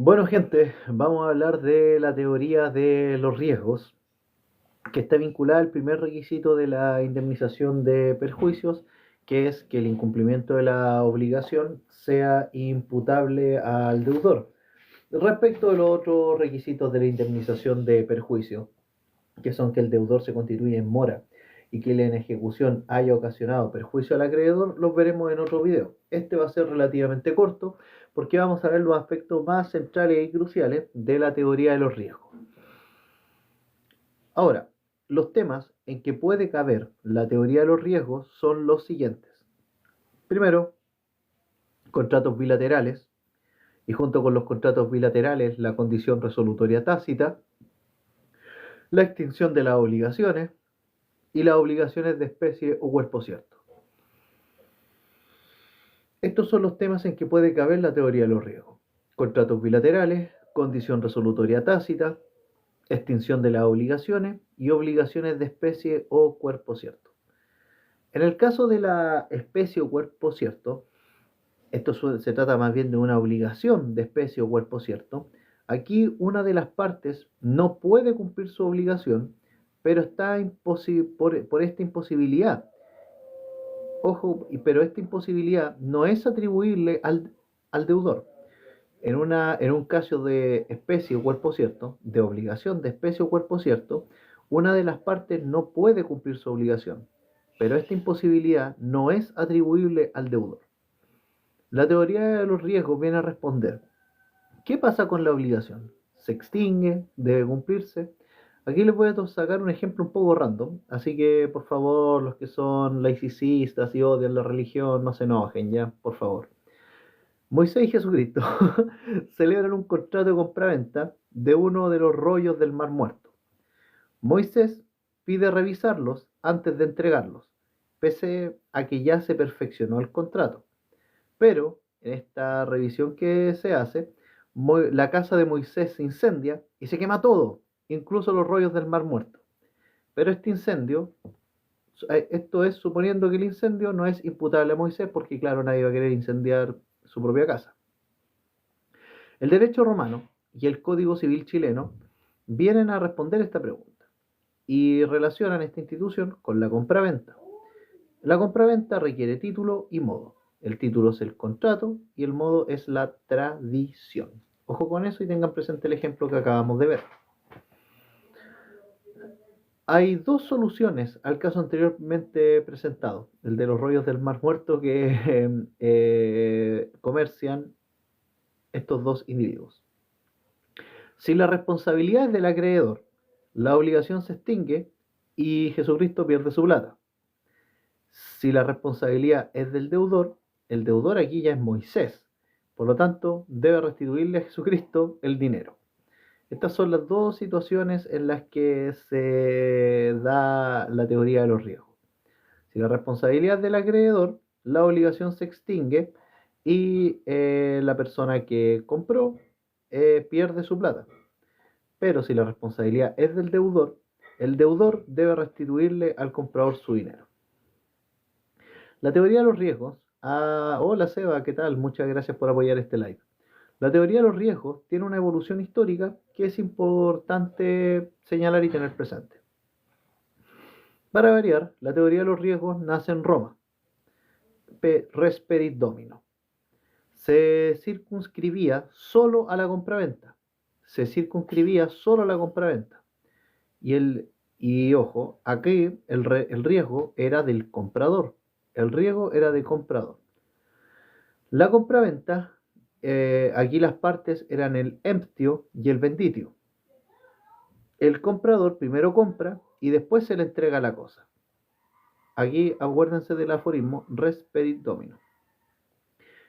Bueno, gente, vamos a hablar de la teoría de los riesgos, que está vinculada al primer requisito de la indemnización de perjuicios, que es que el incumplimiento de la obligación sea imputable al deudor. Respecto de los otros requisitos de la indemnización de perjuicios, que son que el deudor se constituye en mora y que la ejecución haya ocasionado perjuicio al acreedor, los veremos en otro video. Este va a ser relativamente corto porque vamos a ver los aspectos más centrales y cruciales de la teoría de los riesgos. Ahora, los temas en que puede caber la teoría de los riesgos son los siguientes. Primero, contratos bilaterales, y junto con los contratos bilaterales la condición resolutoria tácita, la extinción de las obligaciones y las obligaciones de especie o cuerpo cierto. Estos son los temas en que puede caber la teoría de los riesgos. Contratos bilaterales, condición resolutoria tácita, extinción de las obligaciones y obligaciones de especie o cuerpo cierto. En el caso de la especie o cuerpo cierto, esto se trata más bien de una obligación de especie o cuerpo cierto. Aquí una de las partes no puede cumplir su obligación, pero está por esta imposibilidad. Ojo, pero esta imposibilidad no es atribuible al deudor. En un caso de especie o cuerpo cierto, de obligación de especie o cuerpo cierto, una de las partes no puede cumplir su obligación, pero esta imposibilidad no es atribuible al deudor. La teoría de los riesgos viene a responder: ¿qué pasa con la obligación? ¿Se extingue? ¿Debe cumplirse? Aquí les voy a sacar un ejemplo un poco random, así que por favor, los que son laicistas y odian la religión, no se enojen, ya, por favor. Moisés y Jesucristo celebran un contrato de compraventa de uno de los rollos del Mar Muerto. Moisés pide revisarlos antes de entregarlos, pese a que ya se perfeccionó el contrato. Pero en esta revisión que se hace, la casa de Moisés se incendia y se quema todo, incluso los rollos del Mar Muerto. Pero este incendio, esto es suponiendo que el incendio no es imputable a Moisés, porque claro, nadie va a querer incendiar su propia casa. El derecho romano y el Código Civil chileno vienen a responder esta pregunta y relacionan esta institución con la compraventa. La compraventa requiere título y modo. El título es el contrato y el modo es la tradición. Ojo con eso y tengan presente el ejemplo que acabamos de ver. Hay dos soluciones al caso anteriormente presentado, el de los rollos del Mar Muerto que comercian estos dos individuos. Si la responsabilidad es del acreedor, la obligación se extingue y Jesucristo pierde su plata. Si la responsabilidad es del deudor, el deudor aquí ya es Moisés, por lo tanto debe restituirle a Jesucristo el dinero. Estas son las dos situaciones en las que se da la teoría de los riesgos. Si la responsabilidad es del acreedor, la obligación se extingue y la persona que compró pierde su plata. Pero si la responsabilidad es del deudor, el deudor debe restituirle al comprador su dinero. La teoría de los riesgos. Hola Seba, ¿qué tal? Muchas gracias por apoyar este live. La teoría de los riesgos tiene una evolución histórica que es importante señalar y tener presente. Para variar, la teoría de los riesgos nace en Roma, res perit domino. Se circunscribía solo a la compraventa. Se circunscribía solo a la compraventa. Y ojo, aquí el riesgo era del comprador. El riesgo era del comprador. La compraventa, aquí las partes eran el emptio y el venditio. El comprador primero compra y después se le entrega la cosa. Aquí acuérdense del aforismo res perit domino.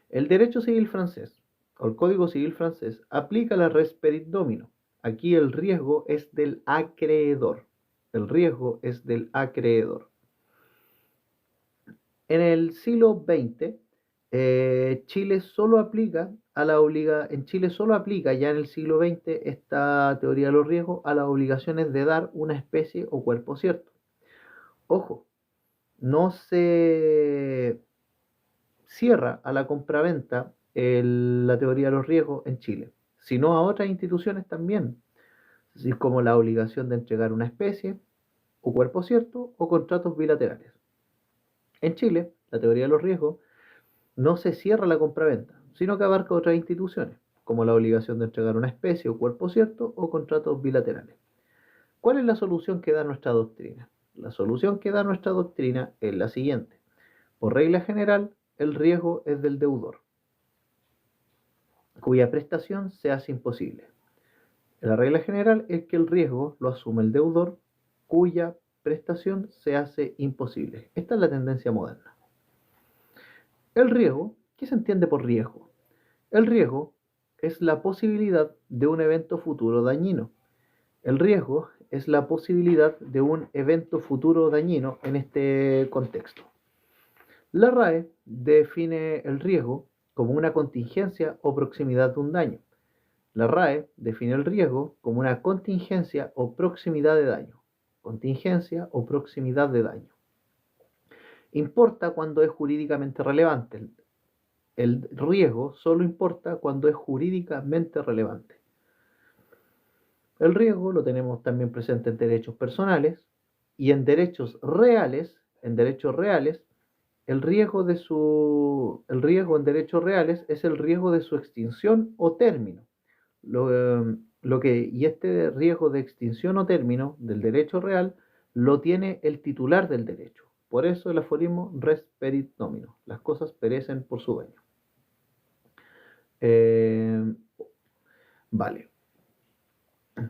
El derecho civil francés, o el Código Civil francés, aplica la res perit domino. Aquí el riesgo es del acreedor. El riesgo es del acreedor. En el siglo XX, Chile solo aplica en Chile solo aplica ya en el siglo XX esta teoría de los riesgos a las obligaciones de dar una especie o cuerpo cierto. Ojo, no se cierra a la compraventa la teoría de los riesgos en Chile. sino a otras instituciones también, así como la obligación de entregar una especie o cuerpo cierto o contratos bilaterales. En Chile, la teoría de los riesgos no se cierra a la compraventa, sino que abarca otras instituciones, como la obligación de entregar una especie o cuerpo cierto o contratos bilaterales. ¿Cuál es la solución que da nuestra doctrina? La solución que da nuestra doctrina es la siguiente. Por regla general, el riesgo es del deudor, cuya prestación se hace imposible. La regla general es que el riesgo lo asume el deudor, cuya prestación se hace imposible. Esta es la tendencia moderna. El riesgo, ¿qué se entiende por riesgo? El riesgo es la posibilidad de un evento futuro dañino. El riesgo es la posibilidad de un evento futuro dañino en este contexto. La RAE define el riesgo como una contingencia o proximidad de un daño. La RAE define el riesgo como una contingencia o proximidad de daño. Contingencia o proximidad de daño. Importa cuando es jurídicamente relevante. El riesgo solo importa cuando es jurídicamente relevante. El riesgo lo tenemos también presente en derechos personales y en derechos reales, el riesgo en derechos reales es el riesgo de su extinción o término. Y este riesgo de extinción o término del derecho real lo tiene el titular del derecho. Por eso el aforismo res perit nomino. Las cosas perecen por su dueño. Vale.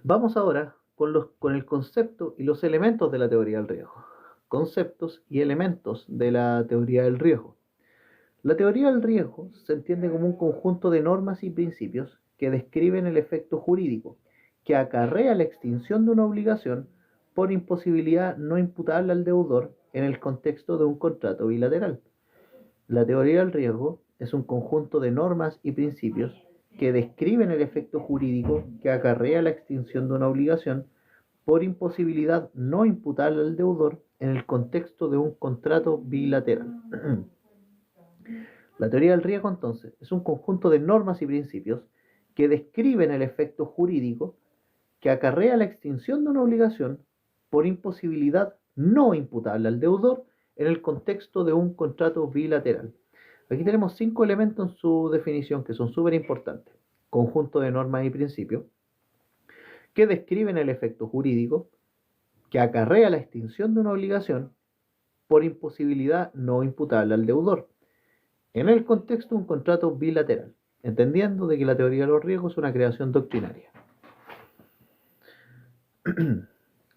Vamos ahora con el concepto y los elementos de la teoría del riesgo. Conceptos y elementos de la teoría del riesgo. La teoría del riesgo se entiende como un conjunto de normas y principios que describen el efecto jurídico que acarrea la extinción de una obligación por imposibilidad no imputable al deudor en el contexto de un contrato bilateral. La teoría del riesgo es un conjunto de normas y principios que describen el efecto jurídico que acarrea la extinción de una obligación por imposibilidad no imputable al deudor en el contexto de un contrato bilateral. La teoría del riesgo, entonces, es un conjunto de normas y principios que describen el efecto jurídico que acarrea la extinción de una obligación por imposibilidad no imputable al deudor en el contexto de un contrato bilateral. Aquí tenemos 5 elementos en su definición que son súper importantes. Conjunto de normas y principios que describen el efecto jurídico que acarrea la extinción de una obligación por imposibilidad no imputable al deudor en el contexto de un contrato bilateral, entendiendo de que la teoría de los riesgos es una creación doctrinaria.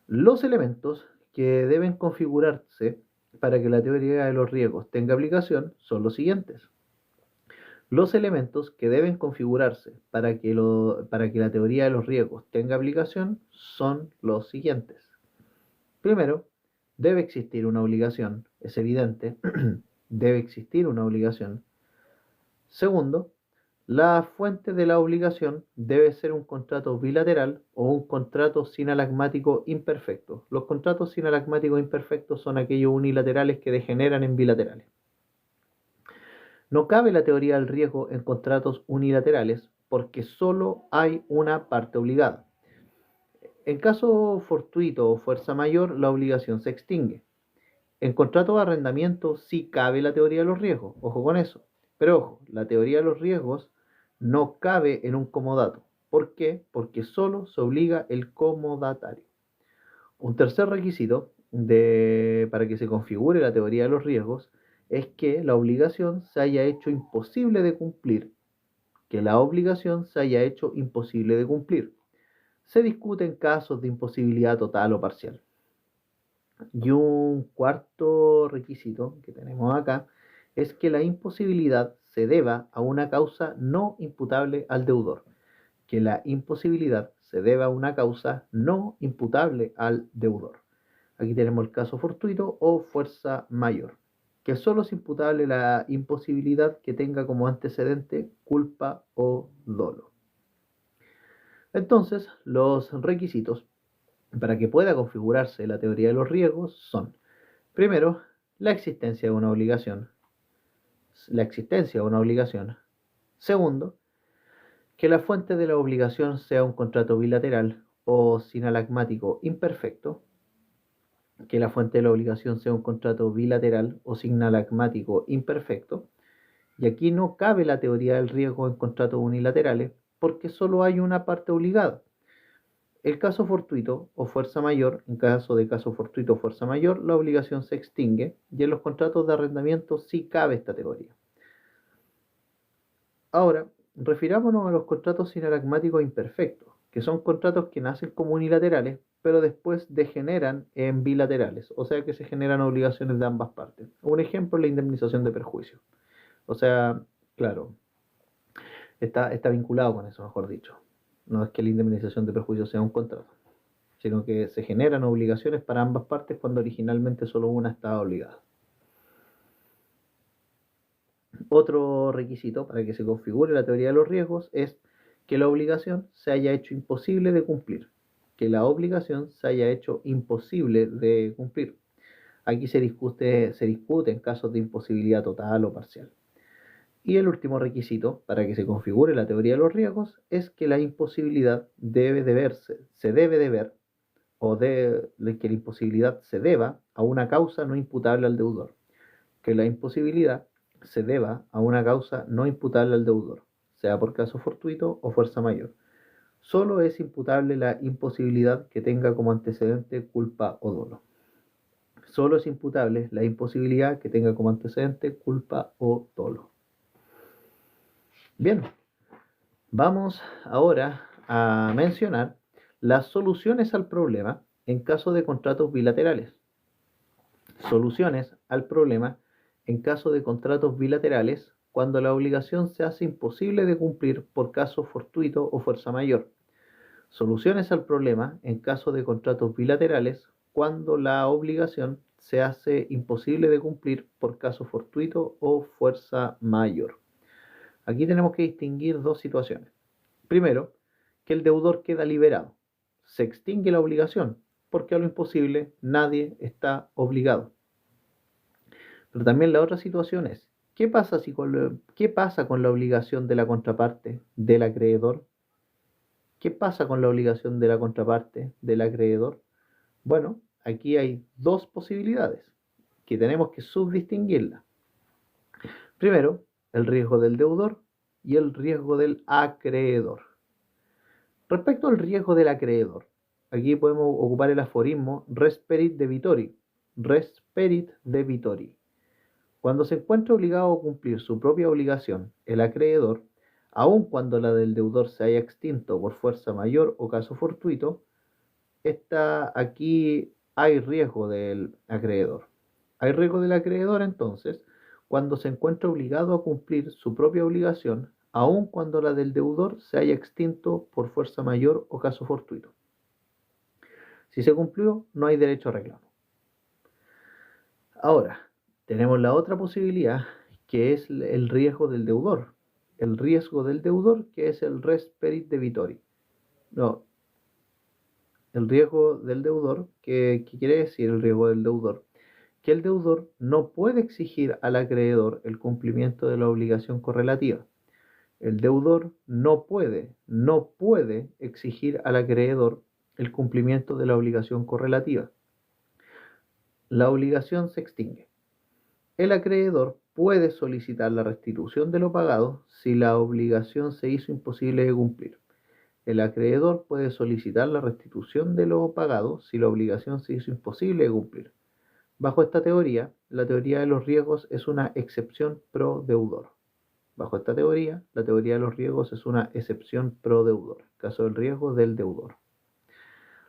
Los elementos que deben configurarse para que la teoría de los riesgos tenga aplicación son los siguientes. Los elementos que deben configurarse para que la teoría de los riesgos tenga aplicación son los siguientes. Primero, debe existir una obligación, es evidente, debe existir una obligación. Segundo, la fuente de la obligación debe ser un contrato bilateral o un contrato sinalagmático imperfecto. Los contratos sinalagmáticos imperfectos son aquellos unilaterales que degeneran en bilaterales. No cabe la teoría del riesgo en contratos unilaterales porque solo hay una parte obligada. En caso fortuito o fuerza mayor, la obligación se extingue. En contrato de arrendamiento sí cabe la teoría de los riesgos, ojo con eso. Pero ojo, la teoría de los riesgos no cabe en un comodato. ¿Por qué? Porque solo se obliga el comodatario. Un tercer requisito para que se configure la teoría de los riesgos es que la obligación se haya hecho imposible de cumplir. Que la obligación se haya hecho imposible de cumplir. Se discute en casos de imposibilidad total o parcial. Y un cuarto requisito que tenemos acá es que la imposibilidad se deba a una causa no imputable al deudor. Que la imposibilidad se deba a una causa no imputable al deudor. Aquí tenemos el caso fortuito o fuerza mayor, que solo es imputable la imposibilidad que tenga como antecedente culpa o dolo. Entonces, los requisitos para que pueda configurarse la teoría de los riesgos son, primero, la existencia de una obligación. Segundo, Que la fuente de la obligación sea un contrato bilateral o sinalagmático imperfecto. Que la fuente de la obligación sea un contrato bilateral o sinalagmático imperfecto. Y aquí no cabe la teoría del riesgo en contratos unilaterales porque solo hay una parte obligada. El caso fortuito o fuerza mayor, en caso de caso fortuito o fuerza mayor, la obligación se extingue y en los contratos de arrendamiento sí cabe esta teoría. Ahora, refirámonos a los contratos sinalagmáticos imperfectos, que son contratos que nacen como unilaterales, pero después degeneran en bilaterales, o sea que se generan obligaciones de ambas partes. Un ejemplo es la indemnización de perjuicios. O sea, claro, está vinculado con eso, mejor dicho. No es que la indemnización de perjuicios sea un contrato, sino que se generan obligaciones para ambas partes cuando originalmente solo una estaba obligada. Otro requisito para que se configure la teoría de los riesgos es que la obligación se haya hecho imposible de cumplir. Que la obligación se haya hecho imposible de cumplir. Aquí se discute en casos de imposibilidad total o parcial. Y el último requisito para que se configure la teoría de los riesgos es que la imposibilidad se debe de ver, o de que la imposibilidad se deba a una causa no imputable al deudor. Que la imposibilidad se deba a una causa no imputable al deudor, sea por caso fortuito o fuerza mayor. Solo es imputable la imposibilidad que tenga como antecedente culpa o dolo. Solo es imputable la imposibilidad que tenga como antecedente culpa o dolo. Bien, vamos ahora a mencionar las soluciones al problema en caso de contratos bilaterales. Soluciones al problema en caso de contratos bilaterales cuando la obligación se hace imposible de cumplir por caso fortuito o fuerza mayor. Soluciones al problema en caso de contratos bilaterales cuando la obligación se hace imposible de cumplir por caso fortuito o fuerza mayor. Aquí tenemos que distinguir dos situaciones. Primero, que el deudor queda liberado. Se extingue la obligación, porque a lo imposible nadie está obligado. Pero también la otra situación es, ¿qué pasa con la obligación de la contraparte, del acreedor? ¿Qué pasa con la obligación de la contraparte, del acreedor? Bueno, aquí hay dos posibilidades que tenemos que subdistinguirlas. Primero, el riesgo del deudor y el riesgo del acreedor. Respecto al riesgo del acreedor, aquí podemos ocupar el aforismo res perit debitori. Res perit debitori. Cuando se encuentra obligado a cumplir su propia obligación, el acreedor, aun cuando la del deudor se haya extinto por fuerza mayor o caso fortuito, aquí hay riesgo del acreedor. Hay riesgo del acreedor entonces cuando se encuentra obligado a cumplir su propia obligación, aun cuando la del deudor se haya extinto por fuerza mayor o caso fortuito. Si se cumplió, no hay derecho a reclamo. Ahora, tenemos la otra posibilidad, que es el riesgo del deudor. El riesgo del deudor, que es el res perit debitori. No, el riesgo del deudor, ¿qué quiere decir el riesgo del deudor? Que el deudor no puede exigir al acreedor el cumplimiento de la obligación correlativa. El deudor no puede exigir al acreedor el cumplimiento de la obligación correlativa. La obligación se extingue. El acreedor puede solicitar la restitución de lo pagado si la obligación se hizo imposible de cumplir. El acreedor puede solicitar la restitución de lo pagado si la obligación se hizo imposible de cumplir. Bajo esta teoría, la teoría de los riesgos es una excepción pro deudor. Bajo esta teoría, la teoría de los riesgos es una excepción pro deudor, caso del riesgo del deudor.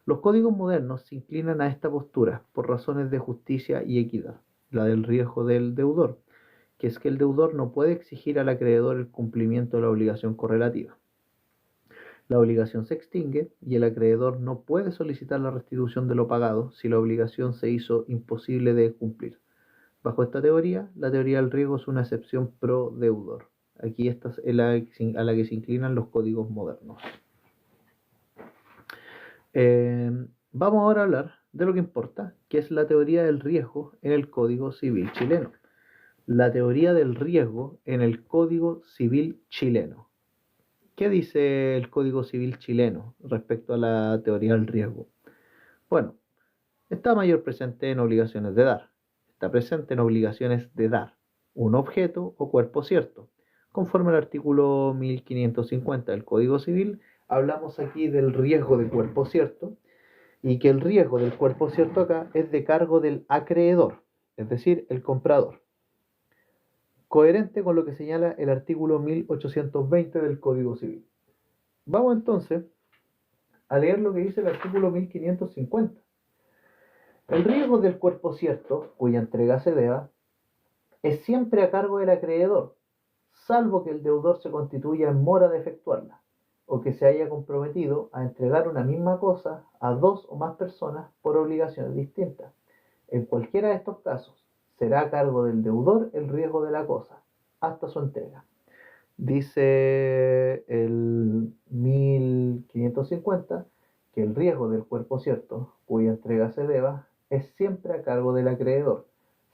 Los códigos modernos se inclinan a esta postura por razones de justicia y equidad, la del riesgo del deudor, que es que el deudor no puede exigir al acreedor el cumplimiento de la obligación correlativa. La obligación se extingue y el acreedor no puede solicitar la restitución de lo pagado si la obligación se hizo imposible de cumplir. Bajo esta teoría, la teoría del riesgo es una excepción pro deudor. Aquí esta es a la que se inclinan los códigos modernos. Vamos ahora a hablar de lo que importa, que es la teoría del riesgo en el Código Civil chileno. La teoría del riesgo en el Código Civil chileno. ¿Qué dice el Código Civil chileno respecto a la teoría del riesgo? Bueno, está mayor presente en obligaciones de dar. Está presente en obligaciones de dar un objeto o cuerpo cierto. Conforme al artículo 1550 del Código Civil, hablamos aquí del riesgo de cuerpo cierto y que el riesgo del cuerpo cierto acá es de cargo del acreedor, es decir, el comprador. Coherente con lo que señala el artículo 1820 del Código Civil. Vamos entonces a leer lo que dice el artículo 1550. El riesgo del cuerpo cierto, cuya entrega se deba, es siempre a cargo del acreedor, salvo que el deudor se constituya en mora de efectuarla, o que se haya comprometido a entregar una misma cosa a dos o más personas por obligaciones distintas. En cualquiera de estos casos, será a cargo del deudor el riesgo de la cosa, hasta su entrega. Dice el 1550 que el riesgo del cuerpo cierto, cuya entrega se deba, es siempre a cargo del acreedor,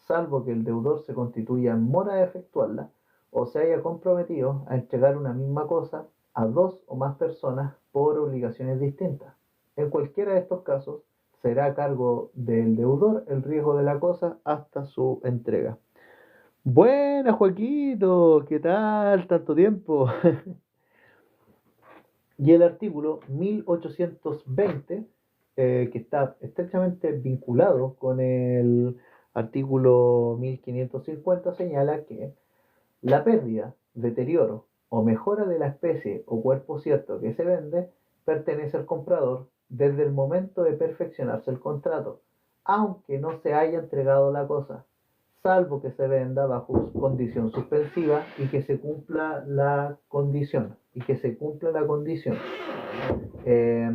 salvo que el deudor se constituya en mora de efectuarla o se haya comprometido a entregar una misma cosa a dos o más personas por obligaciones distintas. En cualquiera de estos casos, será a cargo del deudor el riesgo de la cosa hasta su entrega. Buena, Joaquito, ¿qué tal? Tanto tiempo. Y el artículo 1820, que está estrechamente vinculado con el artículo 1550, señala que la pérdida, deterioro o mejora de la especie o cuerpo cierto que se vende pertenece al comprador desde el momento de perfeccionarse el contrato, aunque no se haya entregado la cosa, salvo que se venda bajo condición suspensiva y que se cumpla la condición. Eh,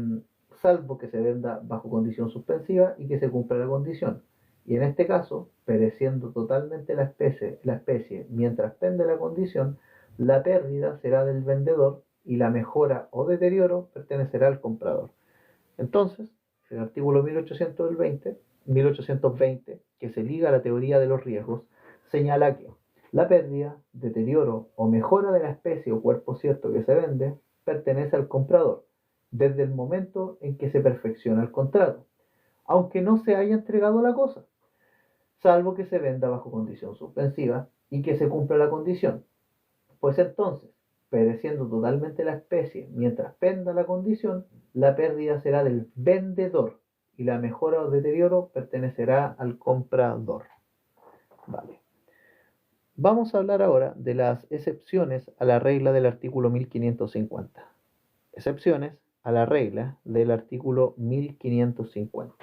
Salvo que se venda bajo condición suspensiva y que se cumpla la condición. Y en este caso, pereciendo totalmente la especie mientras pende la condición, la pérdida será del vendedor y la mejora o deterioro pertenecerá al comprador. Entonces, el artículo 1820, que se liga a la teoría de los riesgos, señala que la pérdida, deterioro o mejora de la especie o cuerpo cierto que se vende pertenece al comprador desde el momento en que se perfecciona el contrato, aunque no se haya entregado la cosa, salvo que se venda bajo condición suspensiva y que se cumpla la condición. Pues entonces, pereciendo totalmente la especie mientras penda la condición, la pérdida será del vendedor y la mejora o deterioro pertenecerá al comprador. Vale. Vamos a hablar ahora de las excepciones a la regla del artículo 1550. Excepciones a la regla del artículo 1550.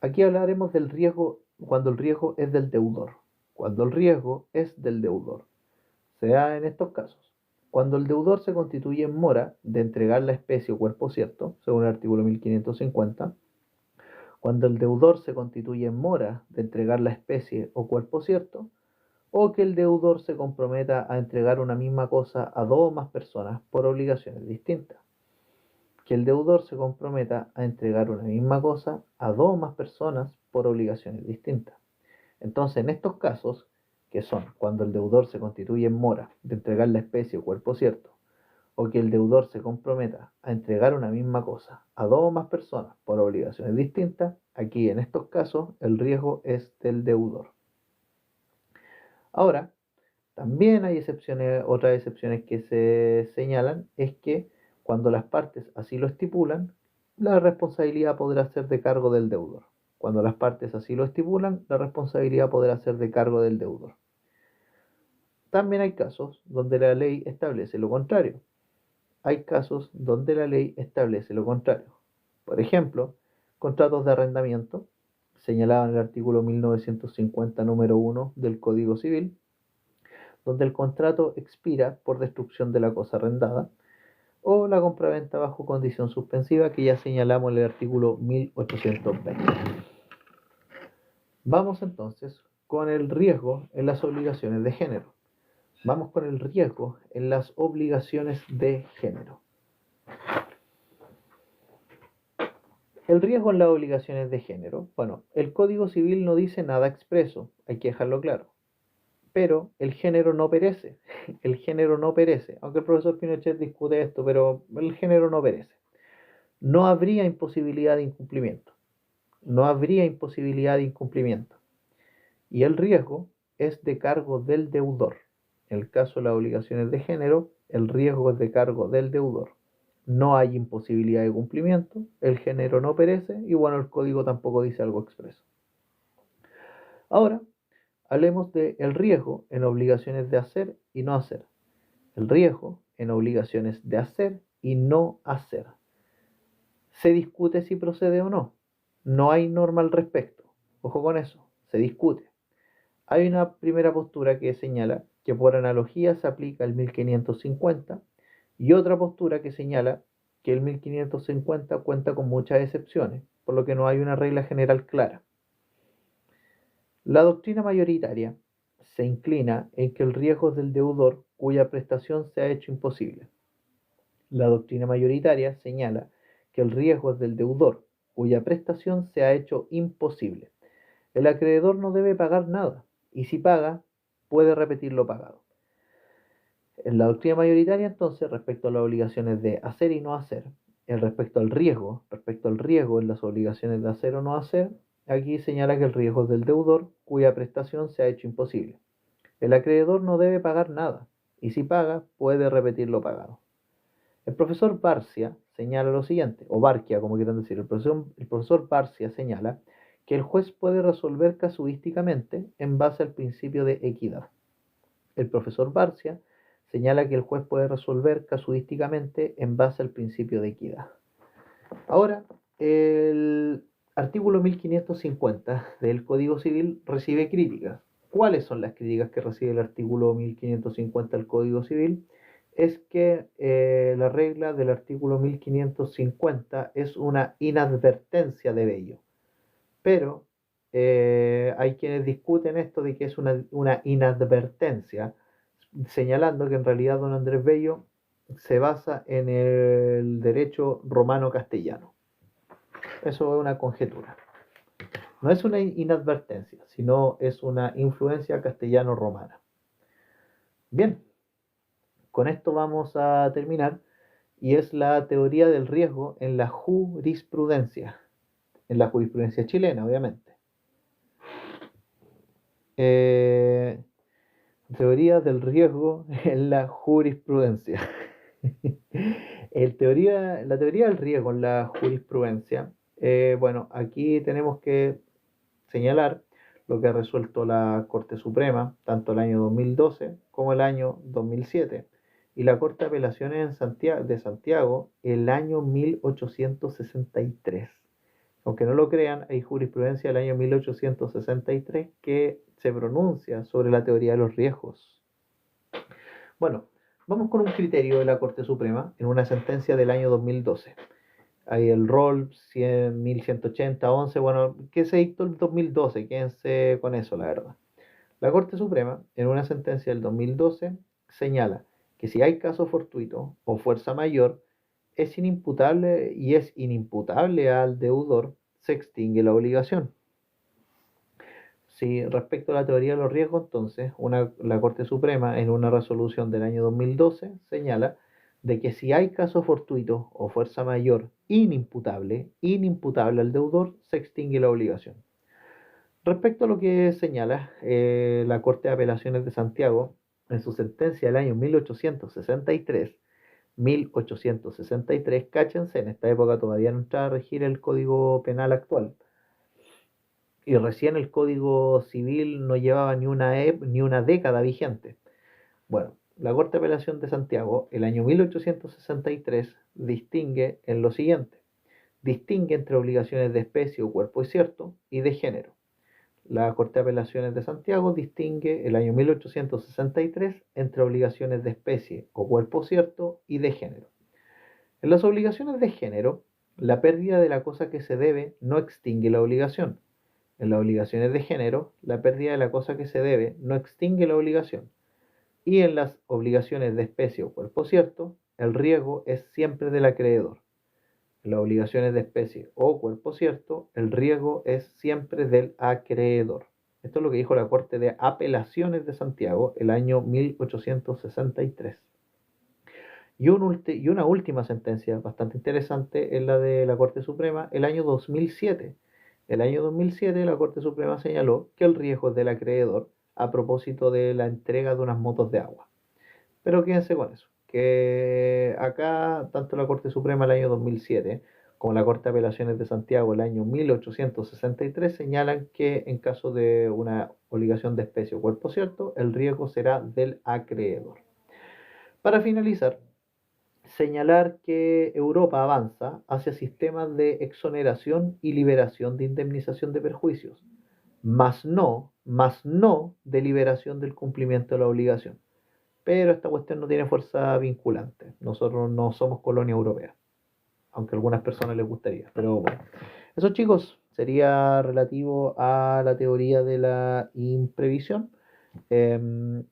Aquí hablaremos del riesgo cuando el riesgo es del deudor. Cuando el riesgo es del deudor. Se da en estos casos. Cuando el deudor se constituye en mora de entregar la especie o cuerpo cierto, según el artículo 1550, cuando el deudor se constituye en mora de entregar la especie o cuerpo cierto, o que el deudor se comprometa a entregar una misma cosa a dos o más personas por obligaciones distintas. Que el deudor se comprometa a entregar una misma cosa a dos o más personas por obligaciones distintas. Entonces, en estos casos, que son cuando el deudor se constituye en mora de entregar la especie o cuerpo cierto, o que el deudor se comprometa a entregar una misma cosa a dos o más personas por obligaciones distintas, aquí en estos casos el riesgo es del deudor. Ahora, también hay excepciones, otras excepciones que se señalan, es que cuando las partes así lo estipulan, la responsabilidad podrá ser de cargo del deudor. Cuando las partes así lo estipulan, la responsabilidad podrá ser de cargo del deudor. También hay casos donde la ley establece lo contrario. Hay casos donde la ley establece lo contrario. Por ejemplo, contratos de arrendamiento, señalado en el artículo 1950 número 1 del Código Civil, donde el contrato expira por destrucción de la cosa arrendada, o la compraventa bajo condición suspensiva que ya señalamos en el artículo 1820. Vamos entonces con el riesgo en las obligaciones de género. Vamos con el riesgo en las obligaciones de género. El riesgo en las obligaciones de género. Bueno, el Código Civil no dice nada expreso, hay que dejarlo claro. pero el género no perece. El género no perece. Aunque el profesor Pinochet discute esto, pero el género no perece. No habría imposibilidad de incumplimiento. No habría imposibilidad de incumplimiento. Y el riesgo es de cargo del deudor. En el caso de las obligaciones de género, el riesgo es de cargo del deudor. No hay imposibilidad de cumplimiento, el género no perece y bueno, el código tampoco dice algo expreso. Ahora, hablemos del riesgo en obligaciones de hacer y no hacer. El riesgo en obligaciones de hacer y no hacer. Se discute si procede o no. No hay norma al respecto. Ojo con eso, se discute. Hay una primera postura que señala que por analogía se aplica el 1550 y otra postura que señala que el 1550 cuenta con muchas excepciones, por lo que no hay una regla general clara. La doctrina mayoritaria se inclina en que el riesgo es del deudor cuya prestación se ha hecho imposible. La doctrina mayoritaria señala que el riesgo es del deudor cuya prestación se ha hecho imposible. El acreedor no debe pagar nada y si paga, puede repetir lo pagado. En la doctrina mayoritaria, entonces, respecto a las obligaciones de hacer y no hacer, respecto al riesgo en las obligaciones de hacer o no hacer, aquí señala que el riesgo es del deudor cuya prestación se ha hecho imposible. El acreedor no debe pagar nada y si paga, puede repetir lo pagado. El profesor Barcia señala lo siguiente, o Barquia, como quieran decir, el profesor Barcia señala que el juez puede resolver casuísticamente en base al principio de equidad. El profesor Barcia señala que el juez puede resolver casuísticamente en base al principio de equidad. Ahora, el artículo 1550 del Código Civil recibe críticas. ¿Cuáles son las críticas que recibe el artículo 1550 del Código Civil? Es que la regla del artículo 1550 es una inadvertencia de Bello. Pero hay quienes discuten esto de que es una inadvertencia, señalando que en realidad don Andrés Bello se basa en el derecho romano-castellano. Eso es una conjetura. No es una inadvertencia, sino es una influencia castellano-romana. Bien, con esto vamos a terminar y es la teoría del riesgo en la jurisprudencia chilena, obviamente. Teoría del riesgo en la jurisprudencia. La teoría del riesgo en la jurisprudencia, bueno, aquí tenemos que señalar lo que ha resuelto la Corte Suprema, tanto el año 2012 como el año 2007, y la Corte de Apelaciones de Santiago el año 1863. Aunque no lo crean, hay jurisprudencia del año 1863 que se pronuncia sobre la teoría de los riesgos. Bueno, vamos con un criterio de la Corte Suprema en una sentencia del año 2012. Hay el rol 1180, 11, bueno, que se dictó el 2012, quédense con eso, la verdad. La Corte Suprema, en una sentencia del 2012, señala que si hay caso fortuito o fuerza mayor, es inimputable al deudor, se extingue la obligación. Si respecto a la teoría de los riesgos, entonces, la Corte Suprema, en una resolución del año 2012, señala de que si hay caso fortuito o fuerza mayor inimputable al deudor, se extingue la obligación. Respecto a lo que señala la Corte de Apelaciones de Santiago, en su sentencia del año 1863, cáchense, en esta época todavía no entraba a regir el Código Penal actual, y recién el Código Civil no llevaba ni una década vigente. Bueno, la Corte de Apelación de Santiago, el año 1863, distingue en lo siguiente. Distingue entre obligaciones de especie o cuerpo cierto y de género. La Corte de Apelaciones de Santiago distingue el año 1863 entre obligaciones de especie o cuerpo cierto y de género. En las obligaciones de género, la pérdida de la cosa que se debe no extingue la obligación. En las obligaciones de género, la pérdida de la cosa que se debe no extingue la obligación. Y en las obligaciones de especie o cuerpo cierto, el riesgo es siempre del acreedor. En las obligaciones de especie o cuerpo cierto, el riesgo es siempre del acreedor. Esto es lo que dijo la Corte de Apelaciones de Santiago el año 1863. Y una última sentencia bastante interesante es la de la Corte Suprema el año 2007. El año 2007 la Corte Suprema señaló que el riesgo es del acreedor a propósito de la entrega de unas motos de agua. Pero quédense con eso, que acá tanto la Corte Suprema el año 2007 como la Corte de Apelaciones de Santiago el año 1863 señalan que en caso de una obligación de especie o cuerpo cierto, el riesgo será del acreedor. Para finalizar, señalar que Europa avanza hacia sistemas de exoneración y liberación de indemnización de perjuicios, más no de liberación del cumplimiento de la obligación. Pero esta cuestión no tiene fuerza vinculante. Nosotros no somos colonia europea, aunque a algunas personas les gustaría. Pero bueno, eso chicos, sería relativo a la teoría de la imprevisión.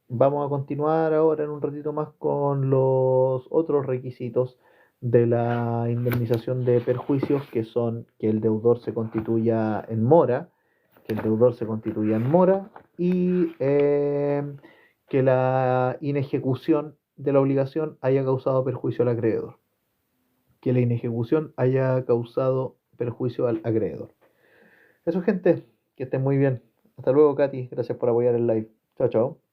Vamos a continuar ahora en un ratito más con los otros requisitos de la indemnización de perjuicios, que son que el deudor se constituya en mora, y que la inejecución de la obligación haya causado perjuicio al acreedor. Que la inejecución haya causado perjuicio al acreedor. Eso, gente, que estén muy bien. Hasta luego, Katy. Gracias por apoyar el live. Chao, chao.